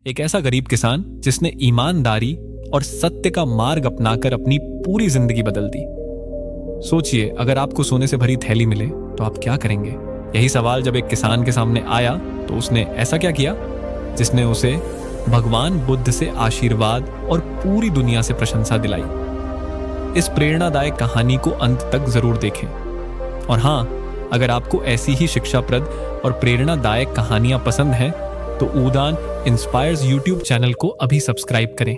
एक ऐसा गरीब किसान जिसने ईमानदारी और सत्य का मार्ग अपनाकर अपनी पूरी जिंदगी बदल दी। सोचिए, अगर आपको सोने से भरी थैली मिले तो आप क्या करेंगे? यही सवाल जब एक किसान के सामने आया तो उसने ऐसा क्या किया जिसने उसे भगवान बुद्ध से आशीर्वाद और पूरी दुनिया से प्रशंसा दिलाई। इस प्रेरणादायक कहानी को अंत तक जरूर देखें। और हाँ, अगर आपको ऐसी ही शिक्षाप्रद और प्रेरणादायक कहानियां पसंद हैं तो उदान इंस्पायर्स यूट्यूब चैनल को अभी सब्सक्राइब करें,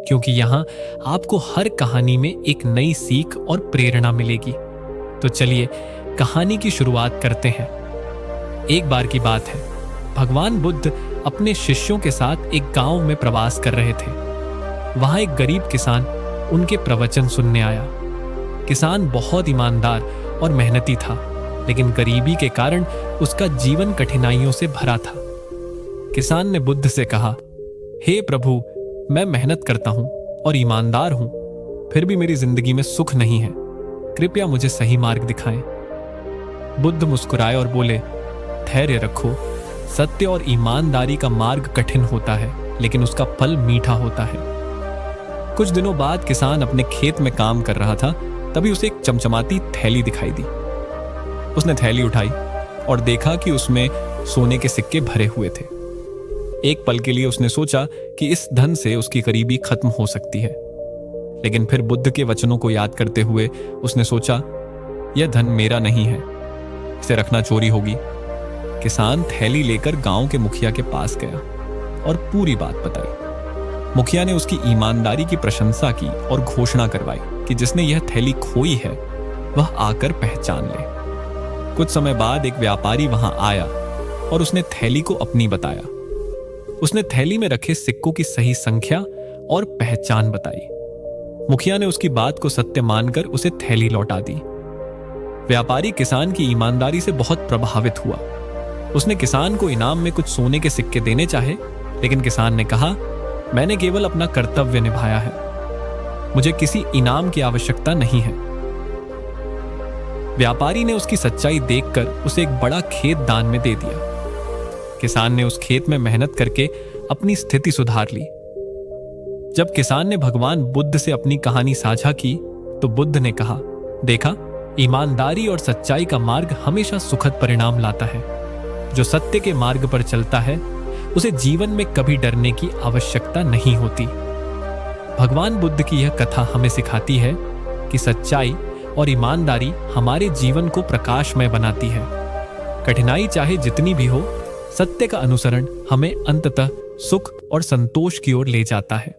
क्योंकि यहाँ आपको हर कहानी में एक नई सीख और प्रेरणा मिलेगी। तो चलिए कहानी की शुरुआत करते हैं। एक बार की बात है, भगवान बुद्ध अपने शिष्यों के साथ एक गांव में प्रवास कर रहे थे। वहां एक गरीब किसान उनके प्रवचन सुनने आया। किसान बहुत ईमानदार और मेहनती था, लेकिन गरीबी के कारण उसका जीवन कठिनाइयों से भरा था। किसान ने बुद्ध से कहा, हे प्रभु, मैं मेहनत करता हूं और ईमानदार हूं, फिर भी मेरी जिंदगी में सुख नहीं है। कृपया मुझे सही मार्ग दिखाएं। बुद्ध मुस्कुराए और बोले, धैर्य रखो। सत्य और ईमानदारी का मार्ग कठिन होता है, लेकिन उसका फल मीठा होता है। कुछ दिनों बाद किसान अपने खेत में काम कर रहा था, तभी उसे एक चमचमाती थैली दिखाई दी। उसने थैली उठाई और देखा कि उसमें सोने के सिक्के भरे हुए थे। एक पल के लिए उसने सोचा कि इस धन से उसकी गरीबी खत्म हो सकती है, लेकिन फिर बुद्ध के वचनों को याद करते हुए उसने सोचा, यह धन मेरा नहीं है, इसे रखना चोरी होगी। किसान थैली लेकर गांव के मुखिया के पास गया और पूरी बात बताई। मुखिया ने उसकी ईमानदारी की प्रशंसा की और घोषणा करवाई कि जिसने यह थैली खोई है वह आकर पहचान ले। कुछ समय बाद एक व्यापारी वहां आया और उसने थैली को अपनी बताया। उसने थैली में रखे सिक्कों की सही संख्या और पहचान बताई। मुखिया ने उसकी बात को सत्य मानकर उसे थैली लौटा दी। व्यापारी किसान की ईमानदारी से बहुत प्रभावित हुआ। उसने किसान को इनाम में कुछ सोने के सिक्के देने चाहे, लेकिन किसान ने कहा, मैंने केवल अपना कर्तव्य निभाया है, मुझे किसी इनाम की आवश्यकता नहीं है। व्यापारी ने उसकी सच्चाई देखकर उसे एक बड़ा खेत दान में दे दिया। किसान ने उस खेत में मेहनत करके अपनी स्थिति सुधार ली। जब किसान ने भगवान बुद्ध से अपनी कहानी साझा की तो बुद्ध ने कहा, देखा, ईमानदारी और सच्चाई का मार्ग हमेशा सुखद परिणाम लाता है। जो सत्य के मार्ग पर चलता है उसे जीवन में कभी डरने की आवश्यकता नहीं होती। भगवान बुद्ध की यह कथा हमें सिखाती है कि सच्चाई और ईमानदारी हमारे जीवन को प्रकाशमय बनाती है। कठिनाई चाहे जितनी भी हो, सत्य का अनुसरण हमें अंततः सुख और संतोष की ओर ले जाता है।